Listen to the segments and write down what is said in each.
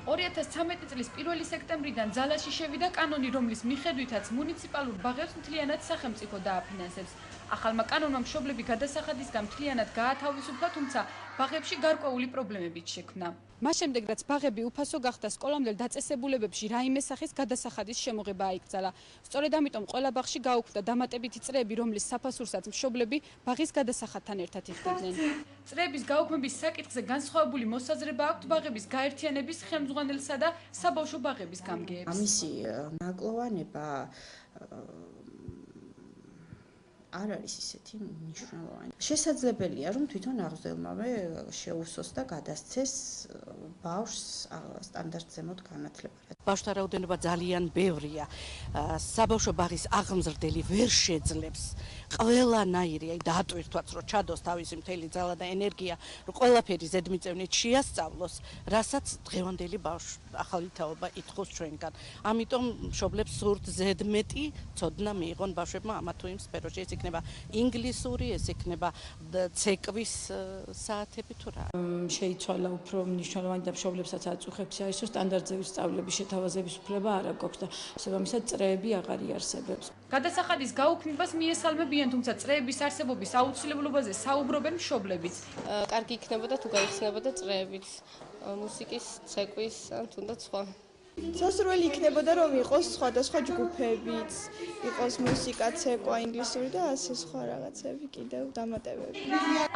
2013 წლის 1 სექტემბრიდან ძალაში შევიდა კანონი, რომლის მიხედვითაც მუნიციპალურ ბაღებს მთლიანად სახელმწიფო დააფინანსებს. ახალმა კანონმა მშობლები გადასახადისგან მთლიანად გაათავისუფლა, თუმცა ბაღებში გარკვეული პრობლემებიც შექმნა. მას შემდეგ, რაც ბაღები უფასო გახდა, სკოლამდელ დაწესებულებებში რაიმე სახის გადასახადის შემოღება აიკრძალა. სწორედ ამიტომ ყველა ბაღში გაუქმდა დამატებითი წრეები, რომლის საფასურსაც მშობლები ბაღის გადასახადთან ერთად იხდიდნენ. წრეების გაუქმების საკითხზე განსხვავებული მოსაზრება აქვთ ბაღების გაერთიანების ხელმძღვანელსა და საბავშვო ბაღების გამგეებს. ამისი ნაკლოვანება არ არის ისეთი მნიშვნელოვანი. შესაძლებელია, რომ თვითონ აღზრდელმავე შეუსოს და გადასცეს ბავშვს სტანდარტზე მოდ განათლება. ბავშვთა რაოდენობა ძალიან ბევრია. საბავშვო ბაღის აღმზრდელი ვერ შეძლებს ყველანაირი დაატვირთვაც, რომ ჩადოს თავისი მთელი ძალა და ენერგია, რომ ყველაფერი ზედმიწევნით შეასწავლოს, რასაც დღევანდელი ახალი თაობა ითხოვს ჩვენგან. ამიტომ მშობლებს სურთ ზედმეტი ცოდნა მიიღონ ბავშვებმა ამა თუ იმ სფეროში. ეს იქნება ინგლისური, ეს იქნება ცეკვის საათები თუ რა. შეიცვალა უფრო მნიშვნელოვანი და მშობლებსაც აწუხებს აისო სტანდარტზე ვისწავლების შეთავაზების უფლება არ აქვს და შესაბამისად წრეები აღარ იარსებებს. გადასახადის გაუქმებას მიესალმებიან, თუმცა წრეების არსებობის აუცილებლობაზე საუბრობენ მშობლებიც. კარგი იქნებოდა თუ გაიხსნებოდა წრეებით, მუსიკის, ცეკვის, ან თუნდაც სხვა. სასურველი იქნებოდა, რომ იყოს სხვადასხვა ჯგუფებიც, იყოს მუსიკა, ცეკვა, ინგლისური და ასე სხვა რაღაცები კიდევ დამატებები.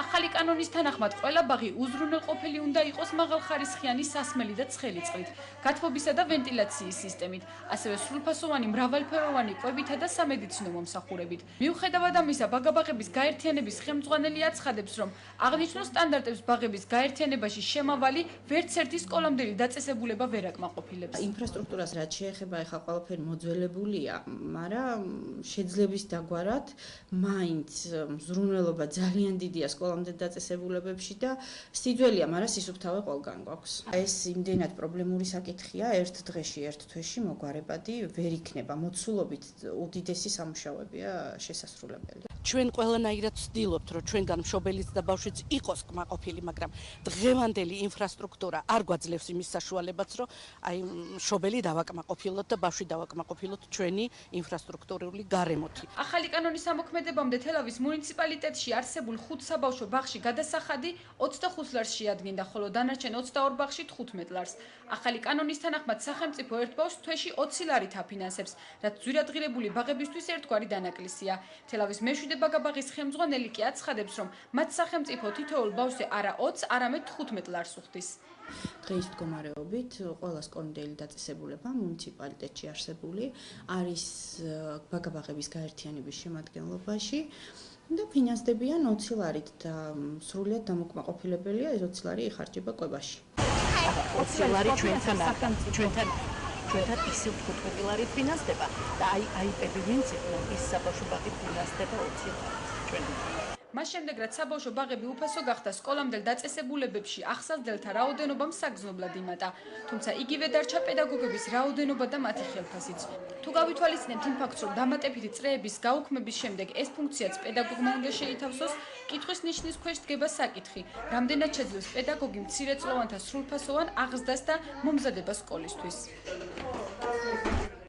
ახალი კანონის თანახმად ყველა ბაღი უზრუნველყოფილი უნდა იყოს მაღალხარისხიანი სასმელი და ცხელი წყლით, გათბობისა და ვენტილაციის სისტემით, ასევე სრულფასოვანი მრავალფეროვანი კვებითა და სამედიცინო მომსახურებით. მიუხედავად ამისა, ბაგაბაღების გაერთიანების ხელმძღვანელი აცხადებს, რომ აღნიშნულ სტანდარტებს ბაღების გაერთიანებაში შემავალი ვერც ერთი სკოლამდელი დაწესებულება ვერ აკმაყოფილებს. ინფრასტრუქტურას რაც შეეხება, ეხლა ყველაფერი მოძველებულია, მაგრამ შეძლების დაგვარად მაინც მზრუნველობა ძალიან დიდია სკოლამდელ დაწესებულებებში და სიძველეა, მაგრამ სისუფთავე ყველგან გვაქვს. ეს იმდენად პრობლემური საკითხია, ერთ დღეში, ერთ თვეში მოგვარებადი ვერ იქნება. მოცულობით უდიდესი სამუშაოებია შესასრულებელი. ჩვენ ყველანაირად ვცდილობთ, რომ ჩვენგან მშობელიც და ბავშვიც იყოს კმაყოფილი, მაგრამ დღევანდელი ინფრასტრუქტურა არ გვაძლევს იმის საშუალებაც, რომ აი მშობელი დავაკმაყოფილოთ და ბავშვი დავაკმაყოფილოთ ჩვენი ინფრასტრუქტურული გარემოთი. ახალი კანონის ამოქმედებამდე თელავის მუნიციპალიტეტში არსებულ 5 საბავშვო ბაღში გადასახადი 25 ლარს შეადგენდა, ხოლო დანარჩენ 22 ბაღში 15 ლარს. ახალი კანონის თანახმად სახელმწიფო ერთ ბავშვს თვეში 20 ლარით აფინანსებს, რაც ძვირადღირებული ბაღებისთვის ერთგვარი დანაკლისია. თელავის მეშვიდე ბაგაბაღის ხელმძღვანელი კი აცხადებს, რომ მათ სახელმწიფო თითოეულ ბავშვზე არა 20, არამედ 15 ლარს უხდის. დღეის მდგომარეობით ყველა სკოლამდელი დაწესებულება მუნიციპალიტეტში არსებული არის ბაგაბაღების გაერთიანების შემადგენლობაში და ფინანსდებიან 20 ლარით და სრულიად დამოკმაყოფილებელია ეს 20 ლარი იხარჯება კვებაში. 20 ლარი ჩვენთან ისევ 15 ლარი ფინანსდება და აი ვინც იქნება ის საბავშვო ბაღი ფინანსდება 20 ლარი ჩვენთან. მას შემდეგ, რაც საბავშვო ბაღები უფასო გახდა, სკოლამდელ დაწესებულებებში ახსავსდელთა რაოდენობამ საგრძნობლად იმატა, თუმცა იგივე დარჩა პედაგოგების რაოდენობა და მათი ხელფასიც. თუ გავითვალისწინებთ იმ ფაქტს, რომ დამატებითი წრეების გაუქმების შემდეგ ეს ფუნქციაც პედაგოგმა უნდა შეითავსოს, კითხვის ნიშნის ქვეშ დგება საკითხი, რამდენად შეძლებს პედაგოგი მცირეწლოვანთა სრულფასოვან აღზრდას და მომზადებას სკოლისთვის.